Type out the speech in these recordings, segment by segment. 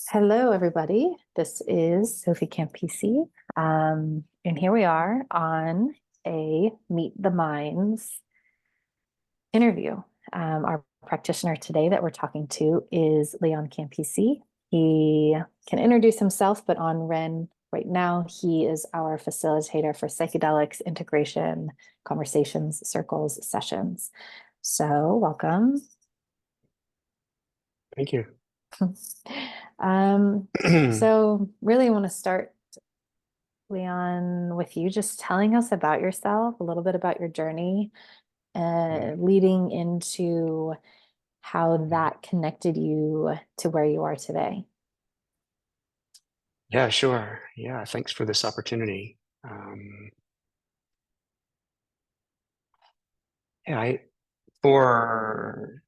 Hello, everybody. This is Sophie Campise. And here we are on a Meet the Minds interview. Our practitioner today that we're talking to is Leon Campise. He can introduce himself, but on Ren right now, he is our facilitator for Psychedelics Integration conversations, circles, sessions. So, welcome. Thank you. So really want to start, Leon, with you just telling us about yourself, a little bit about your journey, leading into how that connected you to where you are today. Yeah, sure. Yeah, thanks for this opportunity. For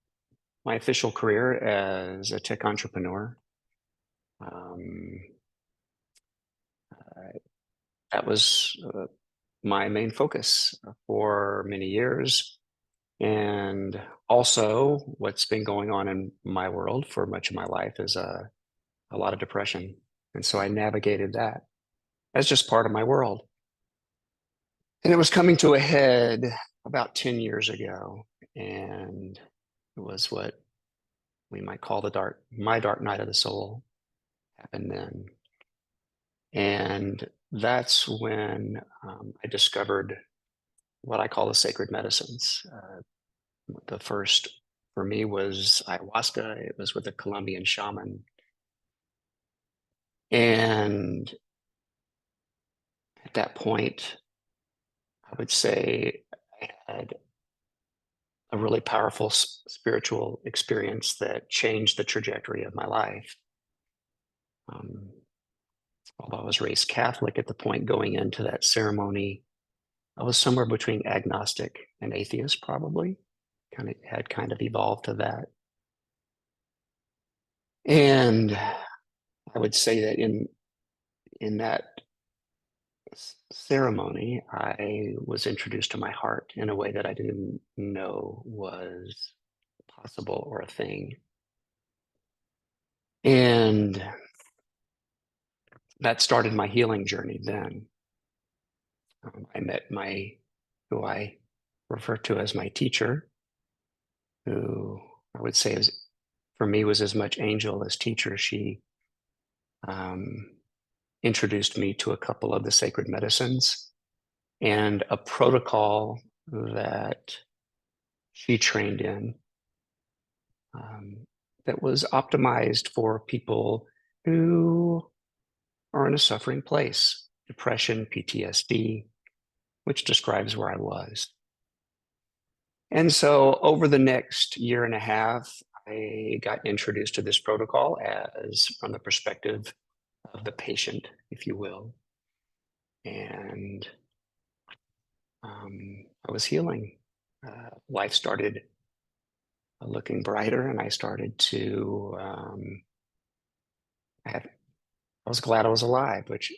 my official career as a tech entrepreneur, um, that was my main focus for many years. And also, what's been going on in my world for much of my life is a lot of depression. And so I navigated that as just part of my world. And it was coming to a head about 10 years ago. And it was what we might call my dark night of the soul happened then. And that's when I discovered what I call the sacred medicines. The first for me was ayahuasca. It was with a Colombian shaman. And at that point, I would say I had a really powerful spiritual experience that changed the trajectory of my life. Um, Although I was raised Catholic at the point going into that ceremony, I was somewhere between agnostic and atheist, probably. Kind of evolved to that. And I would say that in that ceremony, I was introduced to my heart in a way that I didn't know was possible or a thing. And that started my healing journey then. I met who I refer to as my teacher, who I would say is, for me, was as much angel as teacher. She introduced me to a couple of the sacred medicines and a protocol that she trained in that was optimized for people who are in a suffering place, depression, PTSD, which describes where I was. And so over the next year and a half, I got introduced to this protocol as from the perspective of the patient, if you will. And I was healing. Life started looking brighter, and I started to, I was glad I was alive, which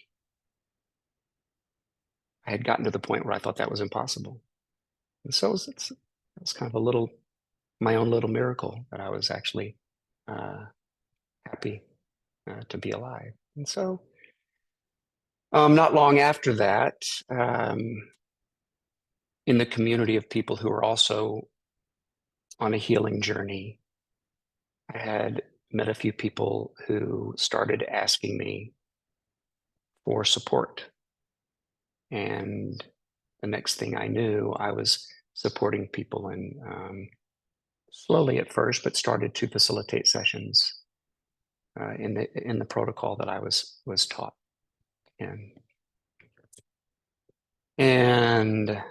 I had gotten to the point where I thought that was impossible. And so it was kind of my own little miracle that I was actually happy to be alive. And so not long after that, in the community of people who were also on a healing journey, I had met a few people who started asking me for support. And the next thing I knew, I was supporting people and slowly at first, but started to facilitate sessions in the protocol that I was taught in. And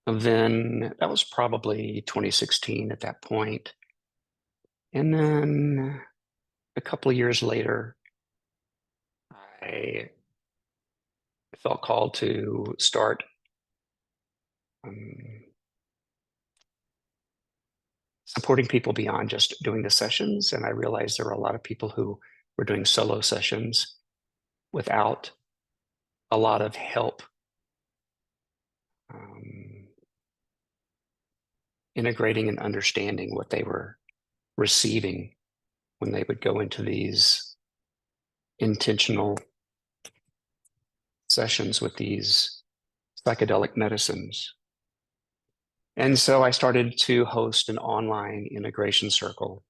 then that was probably 2016 at that point. And then a couple of years later, I felt called to start supporting people beyond just doing the sessions. And I realized there were a lot of people who were doing solo sessions without a lot of help integrating and understanding what they were receiving when they would go into these intentional sessions with these psychedelic medicines. And so I started to host an online integration circle.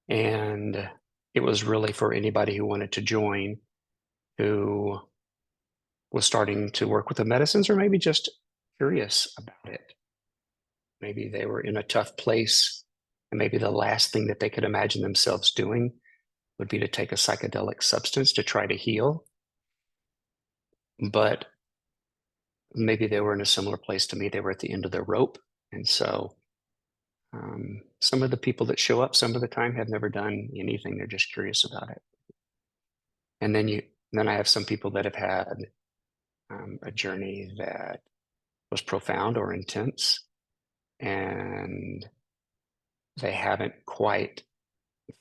And it was really for anybody who wanted to join, who was starting to work with the medicines, or maybe just curious about it. Maybe they were in a tough place, and maybe the last thing that they could imagine themselves doing would be to take a psychedelic substance to try to heal. But maybe they were in a similar place to me. They were at the end of their rope. And so some of the people that show up some of the time have never done anything. They're just curious about it. And then I have some people that have had a journey that was profound or intense, and they haven't quite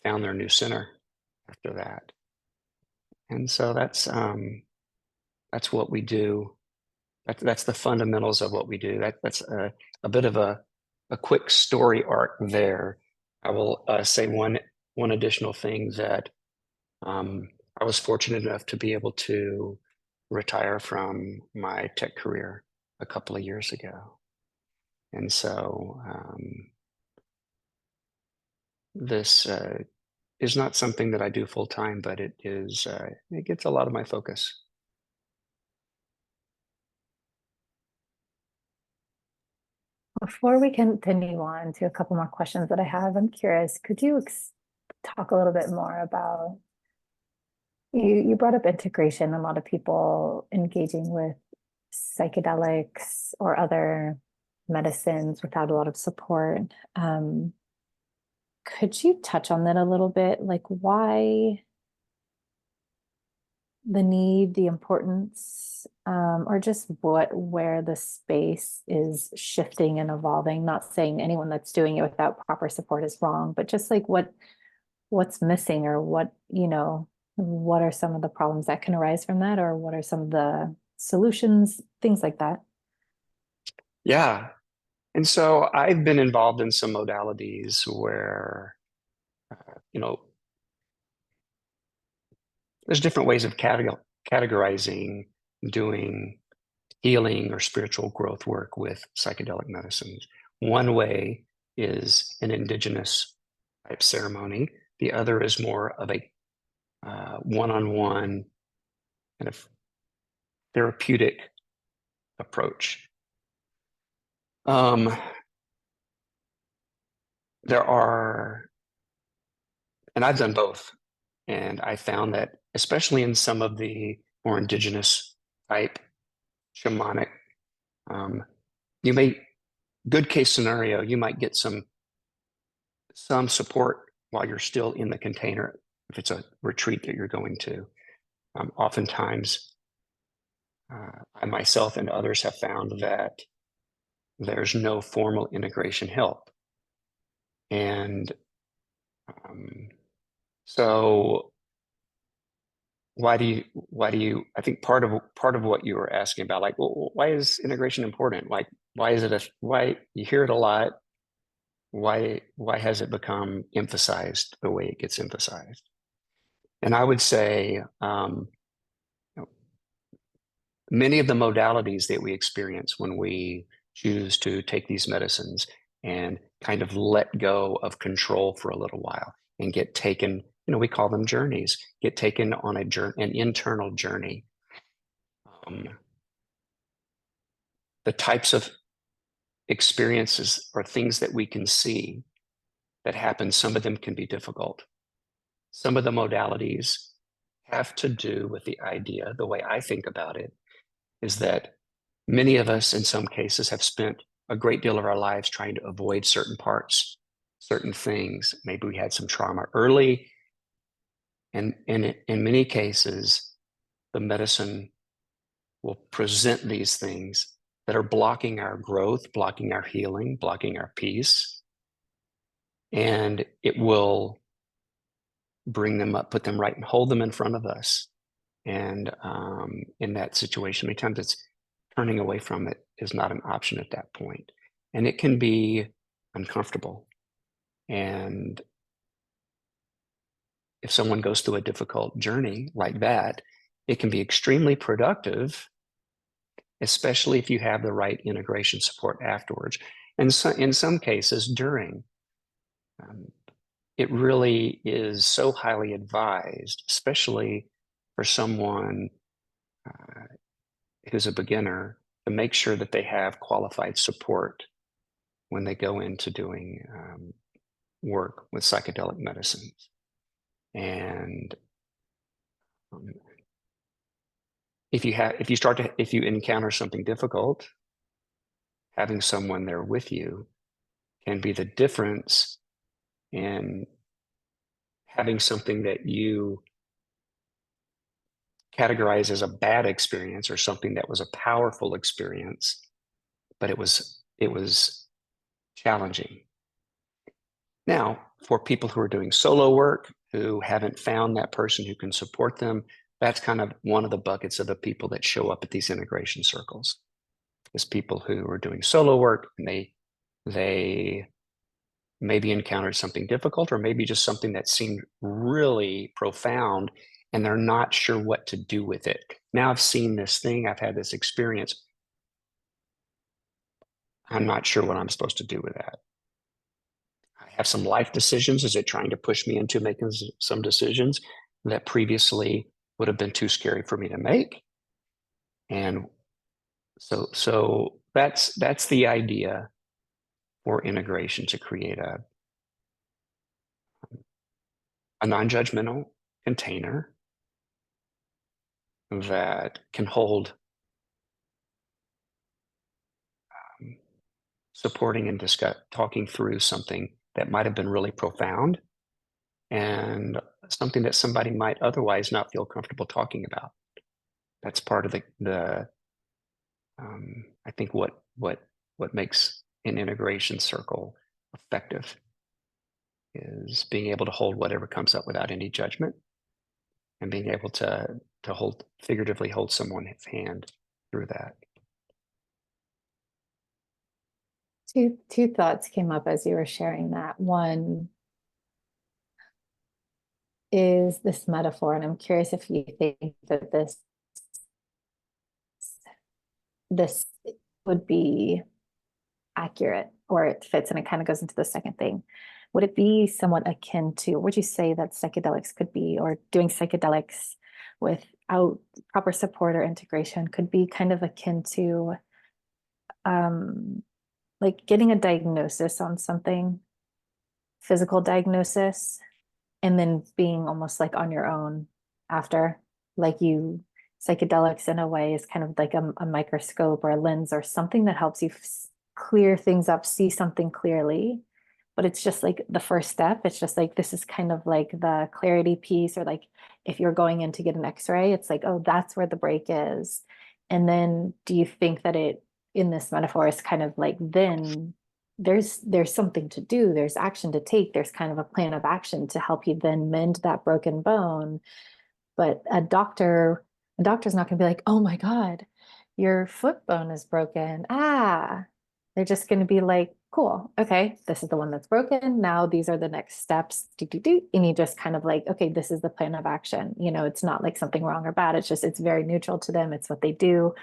found their new center after that. And so that's what we do. That's the fundamentals of what we do. That's a bit of a quick story arc there. I will say one additional thing that I was fortunate enough to be able to retire from my tech career a couple of years ago. And so this is not something that I do full time, but it gets a lot of my focus. Before we continue on to a couple more questions that I have, I'm curious, could you talk a little bit more about, you brought up integration, a lot of people engaging with psychedelics or other medicines without a lot of support. Could you touch on that a little bit? Like why the need, the importance, or just where the space is shifting and evolving? Not saying anyone that's doing it without proper support is wrong, but just like what's missing, or what are some of the problems that can arise from that, or what are some of the solutions, things like that. Yeah. And so I've been involved in some modalities where, there's different ways of categorizing doing healing or spiritual growth work with psychedelic medicines. One way is an indigenous type ceremony. The other is more of a one-on-one kind of therapeutic approach. There are, and I've done both, and I found that especially in some of the more indigenous type shamanic, good case scenario, you might get some support while you're still in the container if it's a retreat that you're going to. Oftentimes, I myself and others have found that there's no formal integration help. And so why do you, I think part of what you were asking about, like, well, why is integration important? Like, why you hear it a lot? Why has it become emphasized the way it gets emphasized? And I would say many of the modalities that we experience when we choose to take these medicines and kind of let go of control for a little while and get taken, we call them journeys, get taken on an internal journey. The types of experiences or things that we can see that happen, some of them can be difficult. Some of the modalities have to do with the idea, the way I think about it, is that many of us in some cases have spent a great deal of our lives trying to avoid certain parts, certain things. Maybe we had some trauma early. And in many cases, the medicine will present these things that are blocking our growth, blocking our healing, blocking our peace. And it will bring them up, put them right, and hold them in front of us. And in that situation, many times it's turning away from it is not an option at that point. And it can be uncomfortable. And if someone goes through a difficult journey like that, it can be extremely productive, especially if you have the right integration support afterwards. And so in some cases during, it really is so highly advised, especially for someone who's a beginner, to make sure that they have qualified support when they go into doing work with psychedelic medicines. And if you encounter something difficult, having someone there with you can be the difference in having something that you categorize as a bad experience or something that was a powerful experience, but it was challenging. Now, for people who are doing solo work, who haven't found that person who can support them, that's kind of one of the buckets of the people that show up at these integration circles. Is people who are doing solo work and they maybe encountered something difficult or maybe just something that seemed really profound and they're not sure what to do with it. Now I've seen this thing, I've had this experience. I'm not sure what I'm supposed to do with that. I have some life decisions. Is it trying to push me into making some decisions that previously would have been too scary for me to make? And so that's the idea for integration, to create a non-judgmental container that can hold supporting and talking through something that might have been really profound and something that somebody might otherwise not feel comfortable talking about. That's part of the I think what makes an integration circle effective is being able to hold whatever comes up without any judgment and being able to figuratively hold someone's hand through that. Two thoughts came up as you were sharing that. One is this metaphor, and I'm curious if you think that this would be accurate or it fits, and it kind of goes into the second thing. Would it be somewhat akin to, would you say that psychedelics could be, or doing psychedelics without proper support or integration could be kind of akin to like getting a diagnosis on something, physical diagnosis, and then being almost like on your own after, like psychedelics in a way is kind of like a microscope or a lens or something that helps you clear things up, see something clearly. But it's just like the first step. It's just like, this is kind of like the clarity piece, or like if you're going in to get an x-ray, it's like, oh, that's where the break is. And then do you think that in this metaphor is kind of like, then there's something to do, there's action to take, there's kind of a plan of action to help you then mend that broken bone. But a doctor's not going to be like, oh my God, your foot bone is broken. They're just going to be like, cool, okay, this is the one that's broken. Now these are the next steps. And you just kind of like, okay, this is the plan of action. It's not like something wrong or bad. It's very neutral to them. It's what they do.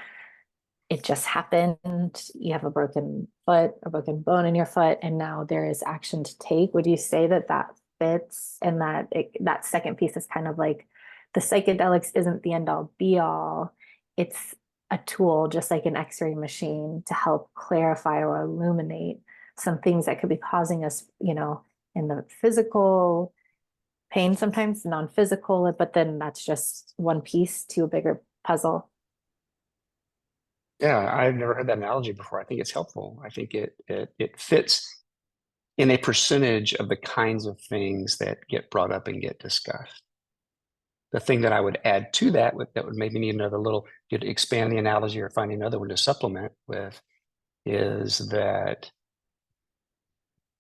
It just happened. You have a broken foot, a broken bone in your foot, and now there is action to take. Would you say that fits, and that second piece is kind of like the psychedelics isn't the end all be all. It's a tool, just like an x-ray machine, to help clarify or illuminate some things that could be causing us, in the physical pain, sometimes non-physical, but then that's just one piece to a bigger puzzle. Yeah, I've never heard that analogy before. I think it's helpful. I think it fits in a percentage of the kinds of things that get brought up and get discussed. The thing that I would add to that would maybe need another little, to expand the analogy or find another one to supplement with, is that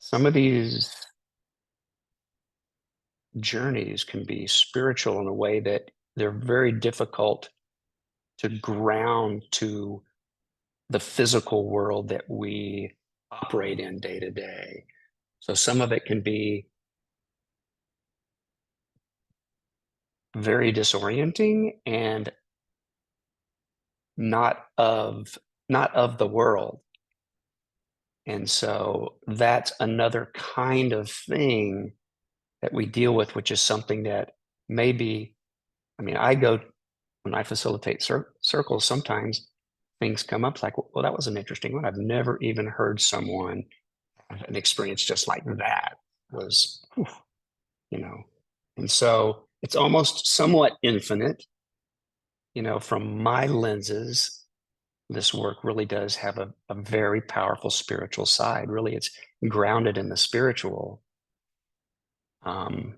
some of these journeys can be spiritual in a way that they're very difficult to ground to the physical world that we operate in day to day. So some of it can be very disorienting and not of the world. And so that's another kind of thing that we deal with, which is something that maybe, I mean, when I facilitate circles, sometimes things come up like, well, that was an interesting one. I've never even heard someone have an experience just like that. Was, you know, and so it's almost somewhat infinite, from my lenses. This work really does have a very powerful spiritual side. Really, it's grounded in the spiritual. And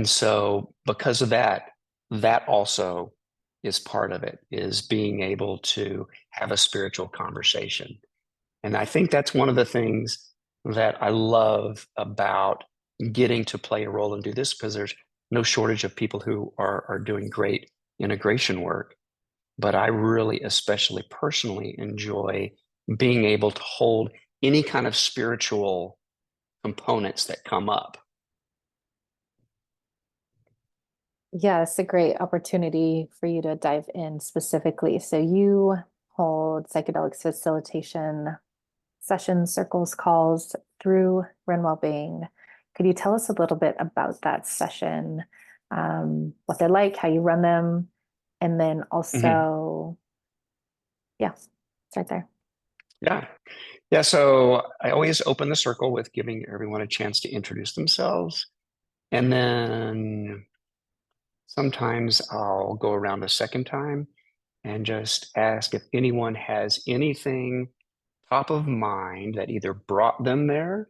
so because of that, that also is part of it, is being able to have a spiritual conversation. And I think that's one of the things that I love about getting to play a role and do this, because there's no shortage of people who are doing great integration work. But I really, especially personally, enjoy being able to hold any kind of spiritual components that come up. Yeah, it's a great opportunity for you to dive in specifically. So you hold psychedelics facilitation sessions, circles, calls through Ren Wellbeing. Could you tell us a little bit about that session, what they're like, how you run them, and then also, yeah, start there. Yeah. Yeah. So I always open the circle with giving everyone a chance to introduce themselves. And then sometimes I'll go around a second time and just ask if anyone has anything top of mind that either brought them there,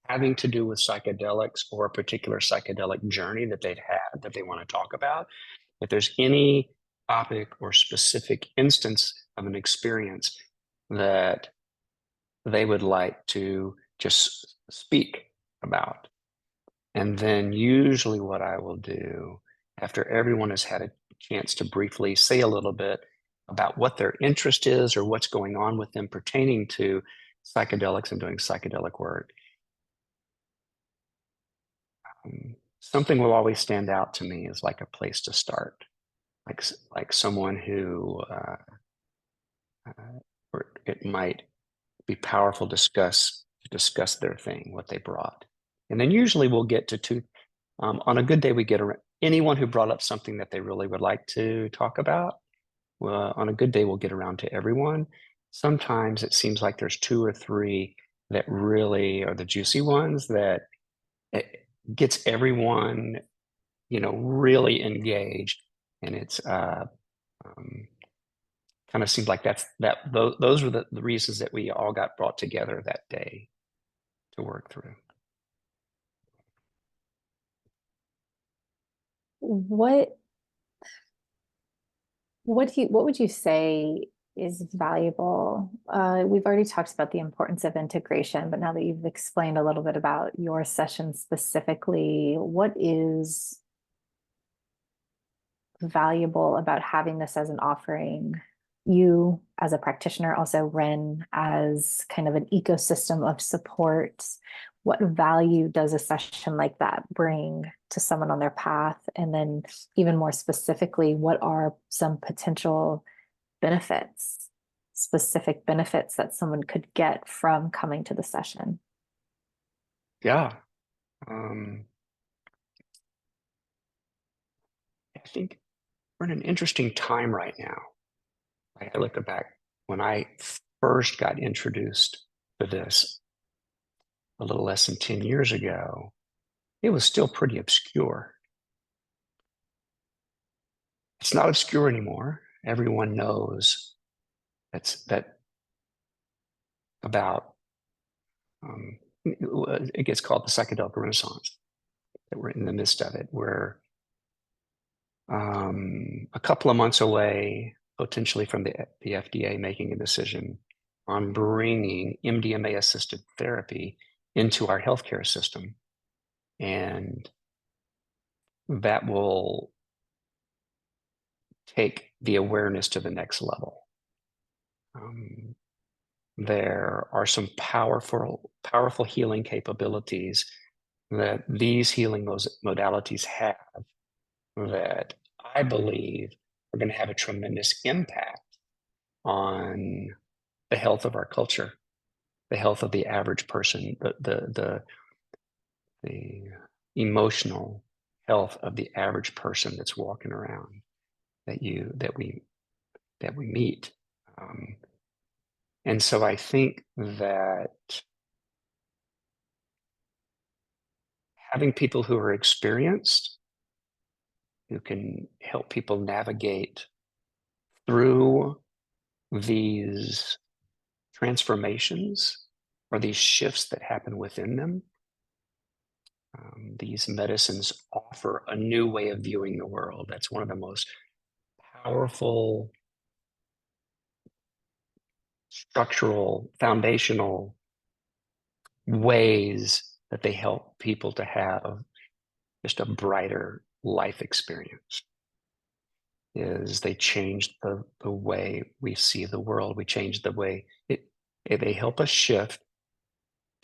having to do with psychedelics or a particular psychedelic journey that they'd had that they want to talk about. If there's any topic or specific instance of an experience that they would like to just speak about. And then usually what I will do after everyone has had a chance to briefly say a little bit about what their interest is or what's going on with them pertaining to psychedelics and doing psychedelic work, something will always stand out to me as like a place to start, like someone who, or it might be powerful to discuss their thing, what they brought. And then usually we'll get to two. On a good day, we get anyone who brought up something that they really would like to talk about. On a good day, we'll get around to everyone. Sometimes it seems like there's two or three that really are the juicy ones that it gets everyone, really engaged. And it's kind of seems like those were the reasons that we all got brought together that day to work through. What what would you say is valuable? We've already talked about the importance of integration, but now that you've explained a little bit about your session specifically, what is valuable about having this as an offering? You as a practitioner, also Ren as kind of an ecosystem of support. What value does a session like that bring to someone on their path? And then, even more specifically, what are some potential benefits, specific benefits that someone could get from coming to the session? Yeah. I think we're in an interesting time right now. I look back when I first got introduced to this a little less than 10 years ago, it was still pretty obscure. It's not obscure anymore. Everyone knows that about, it gets called the psychedelic renaissance, that we're in the midst of it. We're a couple of months away, potentially from the FDA making a decision on bringing MDMA assisted therapy into our healthcare system. And that will take the awareness to the next level. There are some powerful healing capabilities that these healing modalities have that I believe are going to have a tremendous impact on the health of our culture, the health of the average person, the emotional health of the average person that's walking around that we meet. And so I think that having people who are experienced, who can help people navigate through these transformations or these shifts that happen within them, these medicines offer a new way of viewing the world. That's one of the most powerful, structural, foundational ways that they help people to have just a brighter life experience. Is they change the way we see the world. We change the way they help us shift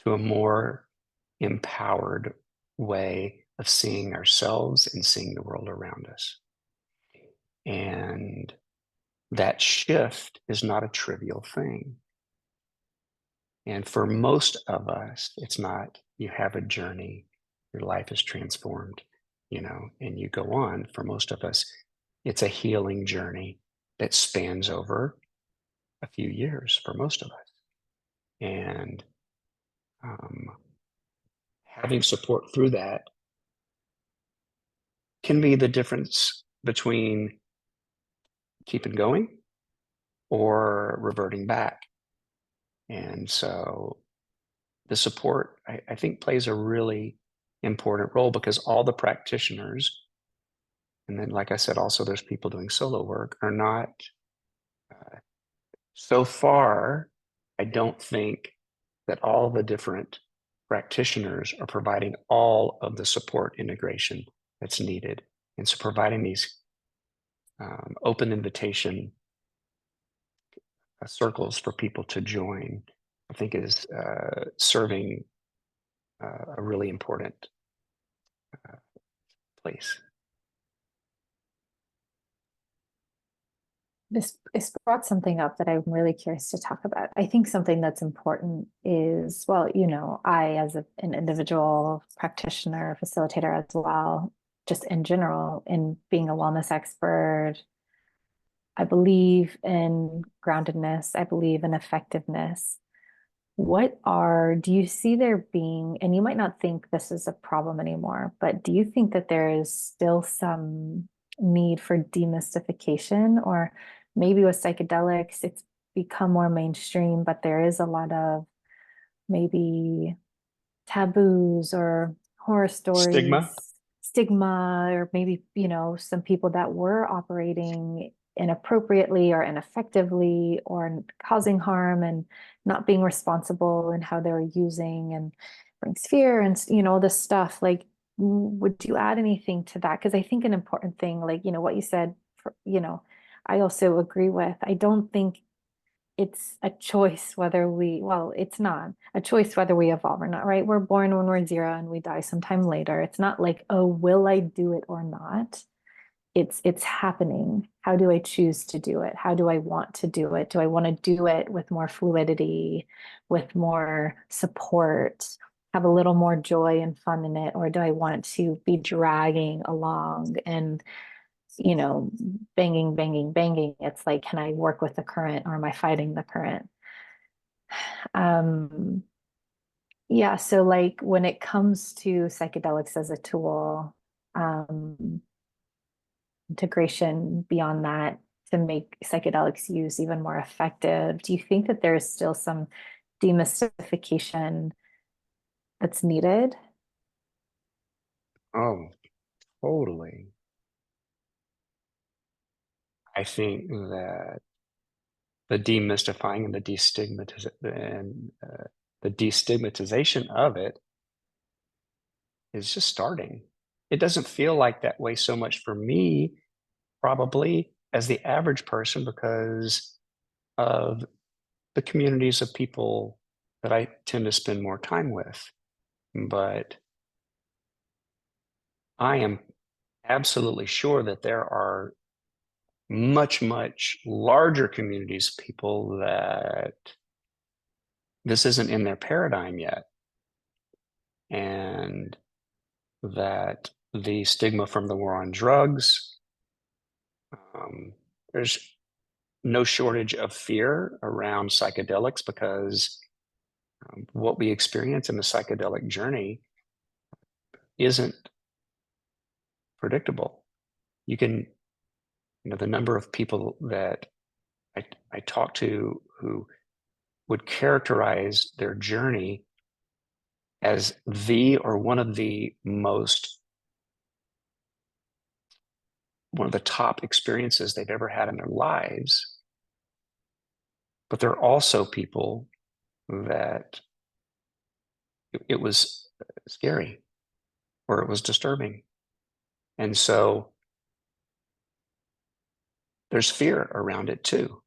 to a more empowered way of seeing ourselves and seeing the world around us. And that shift is not a trivial thing. And for most of us, it's not. You have a journey, your life is transformed, and you go on. For most of us, it's a healing journey that spans over a few years for most of us. And having support through that can be the difference between keeping going or reverting back. And so the support, I think, plays a really important role, because all the practitioners, and then, like I said, also there's people doing solo work, are not, so far, I don't think that all the different practitioners are providing all of the support integration that's needed. And so providing these open invitation circles for people to join, I think is serving a really important place. This brought something up that I'm really curious to talk about. I think something that's important is, well, I, as an individual practitioner, facilitator as well, just in general, in being a wellness expert, I believe in groundedness. I believe in effectiveness. Do you see there being, and you might not think this is a problem anymore, but do you think that there is still some need for demystification? Or maybe with psychedelics, it's become more mainstream, but there is a lot of maybe taboos or horror Stigma. stories, stigma, or maybe, some people that were operating inappropriately or ineffectively or causing harm and not being responsible in how they were using, and brings fear and, this stuff. Like, would you add anything to that? Because I think an important thing, like, what you said, I also agree with. I don't think it's a choice whether it's not a choice whether we evolve or not, right? We're born when we're 0 and we die sometime later. It's not like, oh, will I do it or not? It's happening. How do I choose to do it? How do I want to do it? Do I want to do it with more fluidity, with more support, have a little more joy and fun in it? Or do I want to be dragging along and banging, banging, banging? It's like, can I work with the current, or am I fighting the current? Um, yeah, so like when it comes to psychedelics as a tool, integration beyond that to make psychedelics use even more effective, do you think that there is still some demystification that's needed? Oh, totally. I think that the demystifying and the destigmatization of it is just starting. It doesn't feel like that way so much for me, probably, as the average person, because of the communities of people that I tend to spend more time with. But I am absolutely sure that there are much, much larger communities of people that this isn't in their paradigm yet. And that the stigma from the war on drugs, there's no shortage of fear around psychedelics because what we experience in the psychedelic journey isn't predictable. You can, the number of people that I talk to who would characterize their journey as the or one of the top experiences they've ever had in their lives. But there are also people that it was scary or it was disturbing. And so there's fear around it too.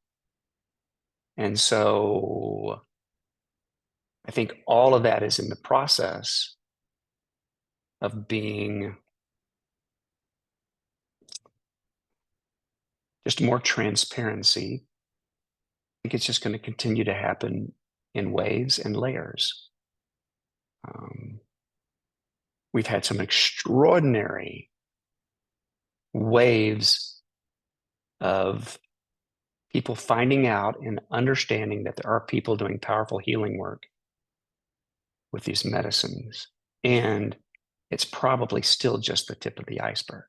And so I think all of that is in the process of being just more transparency. I think it's just going to continue to happen in waves and layers. We've had some extraordinary waves of people finding out and understanding that there are people doing powerful healing work with these medicines. And it's probably still just the tip of the iceberg.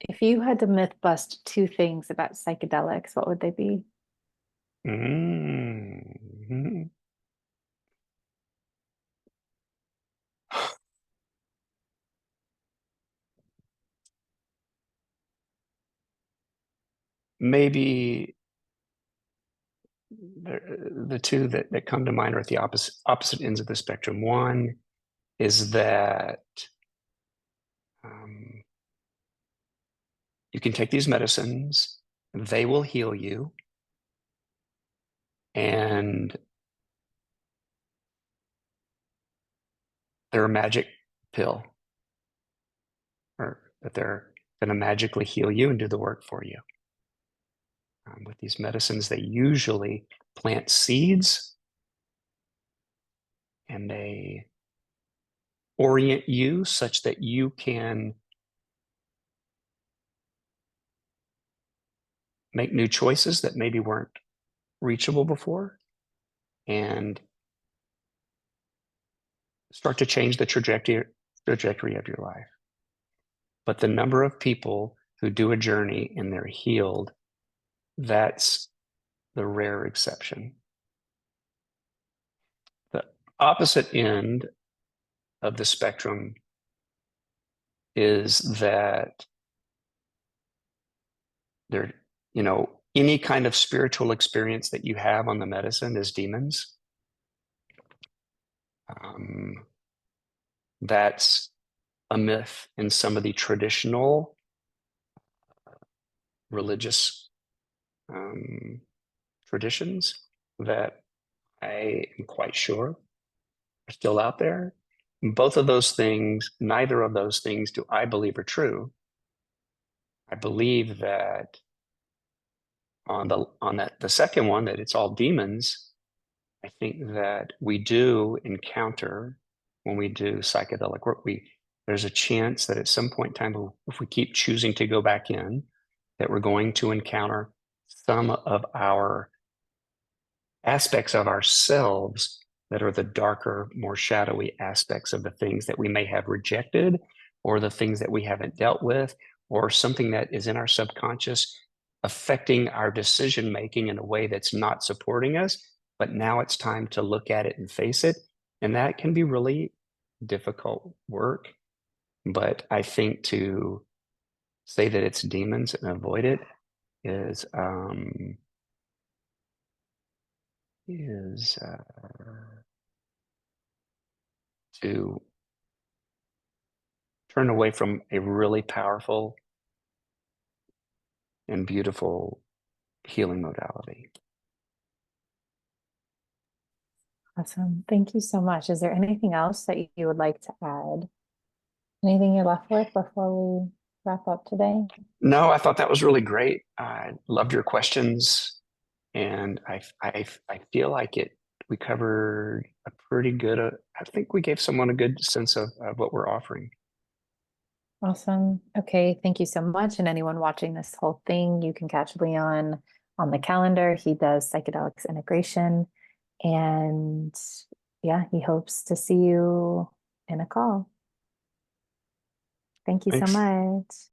If you had to myth bust two things about psychedelics, what would they be? Mm-hmm. Maybe the two that come to mind are at the opposite ends of the spectrum. One is that you can take these medicines, they will heal you, and they're a magic pill, or that they're going to magically heal you and do the work for you. With these medicines, they usually plant seeds and they orient you such that you can make new choices that maybe weren't reachable before and start to change the trajectory of your life. But the number of people who do a journey and they're healed, that's the rare exception. The opposite end of the spectrum is that there, any kind of spiritual experience that you have on the medicine is demons. That's a myth in some of the traditional religious traditions that I am quite sure are still out there. Both of those things, neither of those things do I believe are true. I believe that on the second one, that it's all demons. I think that we do encounter, when we do psychedelic work, there's a chance that at some point in time, if we keep choosing to go back in, that we're going to encounter some of our aspects of ourselves that are the darker, more shadowy aspects of the things that we may have rejected, or the things that we haven't dealt with, or something that is in our subconscious affecting our decision making in a way that's not supporting us. But now it's time to look at it and face it. And that can be really difficult work. But I think to say that it's demons and avoid it is to turn away from a really powerful and beautiful healing modality. Awesome. Thank you so much. Is there anything else that you would like to add? Anything you're left with before we wrap up today? No, I thought that was really great. I loved your questions, and I feel like we covered a pretty good. I think we gave someone a good sense of what we're offering. Awesome. Okay. Thank you so much. And anyone watching this whole thing, you can catch Leon on the calendar. He does Psychedelics Integration. And yeah, he hopes to see you in a call. Thank you so Thanks. much.